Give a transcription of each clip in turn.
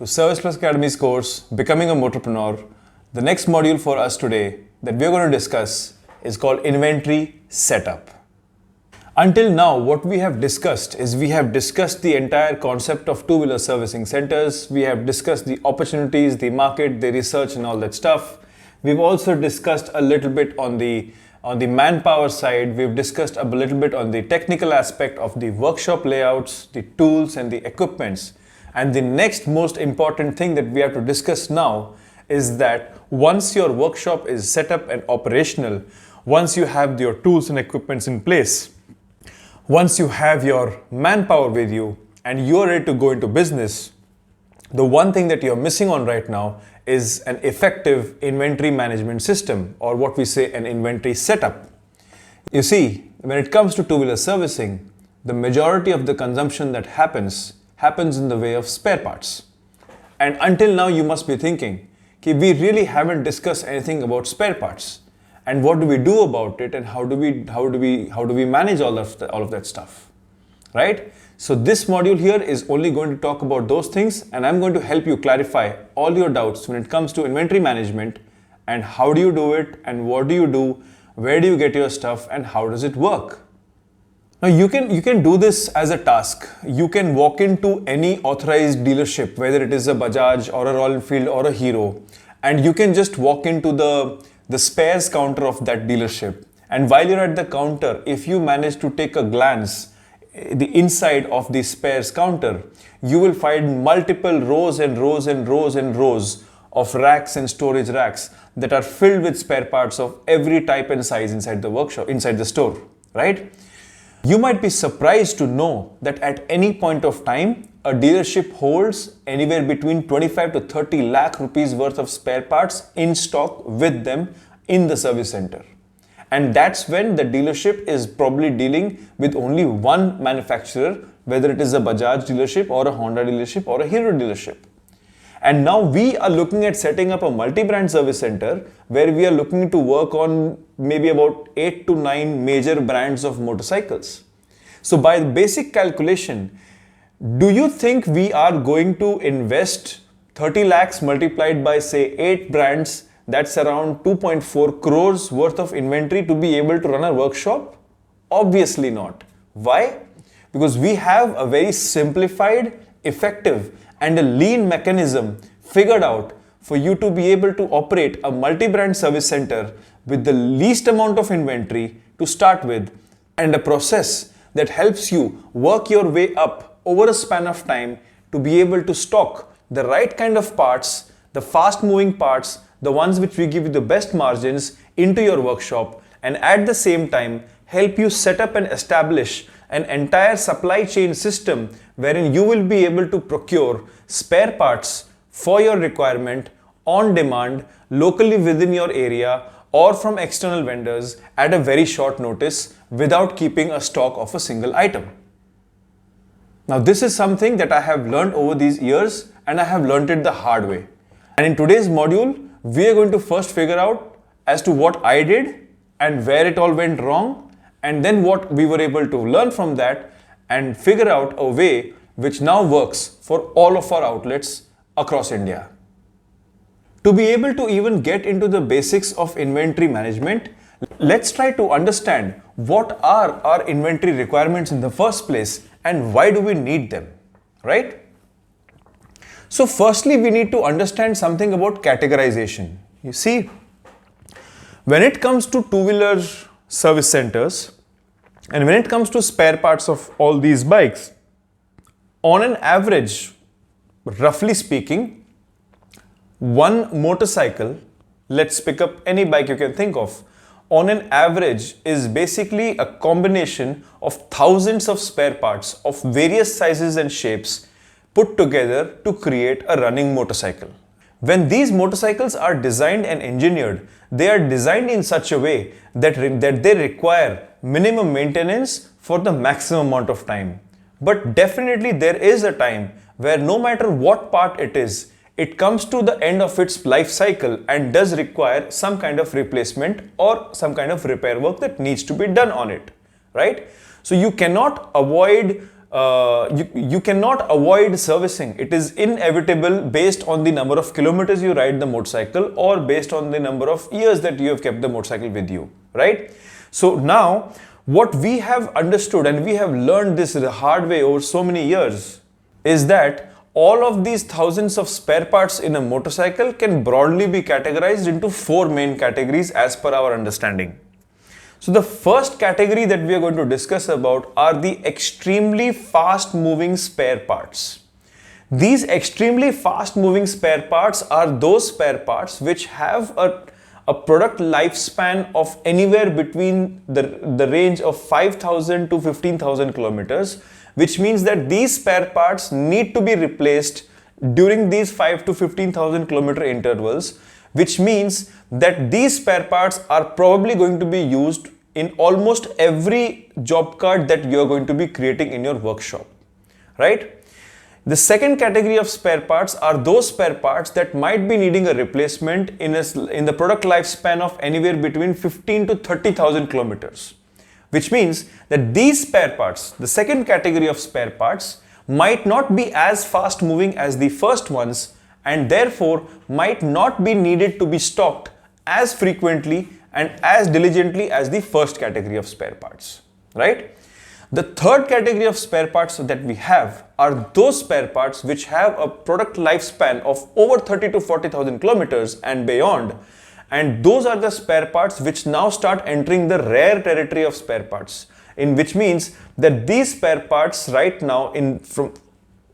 to ServicePlus Academy's course, Becoming a Motorpreneur. The next module for us today that we're going to discuss is called Inventory Setup. Until now, what we have discussed is we have discussed the entire concept of two-wheeler servicing centers. We have discussed the opportunities, the market, the research and all that stuff. We've also discussed a little bit on the manpower side. We've discussed a little bit on the technical aspect of the workshop layouts, the tools and the equipments. And the next most important thing that we have to discuss now is that once your workshop is set up and operational, once you have your tools and equipments in place, once you have your manpower with you and you're ready to go into business, the one thing that you're missing on right now is an effective inventory management system, or what we say an inventory setup. You see, when it comes to two-wheeler servicing, the majority of the consumption that happens in the way of spare parts. And until now you must be thinking, okay, we really haven't discussed anything about spare parts. And what do we do about it, and how do we manage all of that stuff, right? So this module here is only going to talk about those things, and I'm going to help you clarify all your doubts when it comes to inventory management and how do you do it and what do you do, where do you get your stuff and how does it work. Now you can do this as a task. You can walk into any authorized dealership, whether it is a Bajaj or a Royal Enfield or a Hero, and you can just walk into the spares counter of that dealership. And while you're at the counter, if you manage to take a glance the inside of the spares counter, you will find multiple rows and rows and rows and rows of racks and storage racks that are filled with spare parts of every type and size inside the workshop, inside the store, right? You might be surprised to know that at any point of time, a dealership holds anywhere between 25 to 30 lakh rupees worth of spare parts in stock with them in the service center. And that's when the dealership is probably dealing with only one manufacturer, whether it is a Bajaj dealership or a Honda dealership or a Hero dealership. And now we are looking at setting up a multi-brand service center where we are looking to work on maybe about 8 to 9 major brands of motorcycles. So by basic calculation, do you think we are going to invest 30 lakhs multiplied by say 8 brands? That's around 2.4 crores worth of inventory to be able to run a workshop? Obviously not. Why? Because we have a very simplified, effective and a lean mechanism figured out for you to be able to operate a multi-brand service center with the least amount of inventory to start with, and a process that helps you work your way up over a span of time to be able to stock the right kind of parts, the fast moving parts, the ones which will give you the best margins into your workshop, and at the same time help you set up and establish an entire supply chain system wherein you will be able to procure spare parts for your requirement on demand locally within your area or from external vendors at a very short notice without keeping a stock of a single item. Now this is something that I have learned over these years, and I have learned it the hard way. And in today's module, we are going to first figure out as to what I did and where it all went wrong, and then what we were able to learn from that and figure out a way which now works for all of our outlets across India. To be able to even get into the basics of inventory management, let's try to understand what are our inventory requirements in the first place and why do we need them, right? So firstly, we need to understand something about categorization. You see, when it comes to two-wheeler service centers and when it comes to spare parts of all these bikes, on an average, roughly speaking, one motorcycle, let's pick up any bike you can think of, on an average is basically a combination of thousands of spare parts of various sizes and shapes put together to create a running motorcycle. When these motorcycles are designed and engineered, they are designed in such a way that they require minimum maintenance for the maximum amount of time. But definitely there is a time where no matter what part it is, it comes to the end of its life cycle and does require some kind of replacement or some kind of repair work that needs to be done on it, right? So you cannot avoid you cannot avoid servicing. It is inevitable based on the number of kilometers you ride the motorcycle or based on the number of years that you have kept the motorcycle with you, right? So now what we have understood and we have learned this the hard way over so many years is that all of these thousands of spare parts in a motorcycle can broadly be categorized into 4 main categories as per our understanding. So the first category that we are going to discuss about are the extremely fast moving spare parts. These extremely fast moving spare parts are those spare parts which have a product lifespan of anywhere between the range of 5,000 to 15,000 kilometers, which means that these spare parts need to be replaced during these 5 to 15,000 kilometer intervals, which means that these spare parts are probably going to be used in almost every job card that you are going to be creating in your workshop, right? The second category of spare parts are those spare parts that might be needing a replacement in the product lifespan of anywhere between 15 to 30,000 kilometers, which means that these spare parts, the second category of spare parts, might not be as fast moving as the first ones and therefore might not be needed to be stocked as frequently and as diligently as the first category of spare parts, right? The third category of spare parts that we have are those spare parts which have a product lifespan of over 30 to 40,000 kilometers and beyond. And those are the spare parts which now start entering the rare territory of spare parts, in which means that these spare parts right now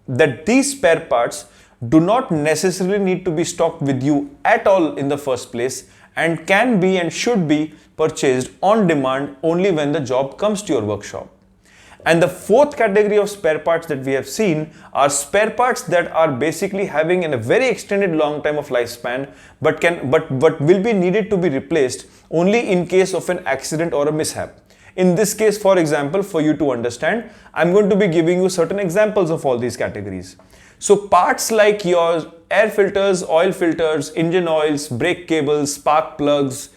these spare parts do not necessarily need to be stocked with you at all in the first place and can be and should be purchased on demand only when the job comes to your workshop. And the fourth category of spare parts that we have seen are spare parts that are basically having a very extended long time of lifespan but will be needed to be replaced only in case of an accident or a mishap. In this case, for example, for you to understand, I'm going to be giving you certain examples of all these categories. So parts like your air filters, oil filters, engine oils, brake cables, spark plugs,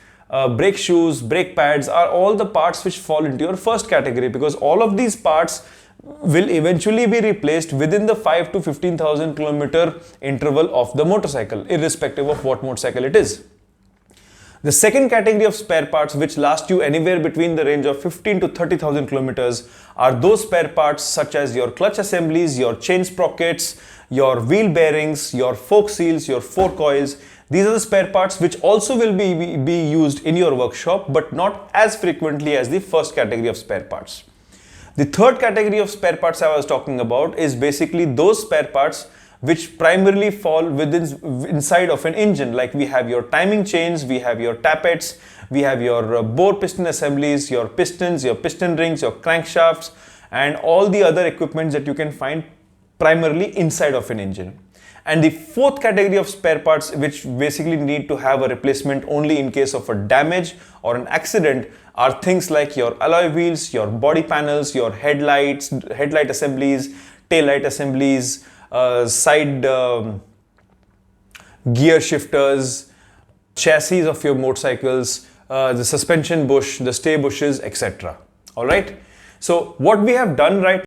brake shoes, brake pads are all the parts which fall into your first category, because all of these parts will eventually be replaced within the 5 to 15,000 kilometer interval of the motorcycle, irrespective of what motorcycle it is. The second category of spare parts which last you anywhere between the range of 15 to 30,000 kilometers are those spare parts such as your clutch assemblies, your chain sprockets, your wheel bearings, your fork seals, your fork coils. These are the spare parts which also will be used in your workshop but not as frequently as the first category of spare parts. The third category of spare parts I was talking about is basically those spare parts which primarily fall inside of an engine. Like we have your timing chains, we have your tappets, we have your bore piston assemblies, your pistons, your piston rings, your crankshafts, and all the other equipment that you can find primarily inside of an engine. And the fourth category of spare parts which basically need to have a replacement only in case of a damage or an accident are things like your alloy wheels, your body panels, your headlight assemblies, tail light assemblies, side gear shifters, chassis of your motorcycles, the suspension bush, the stay bushes, etc. Alright. So what we have done right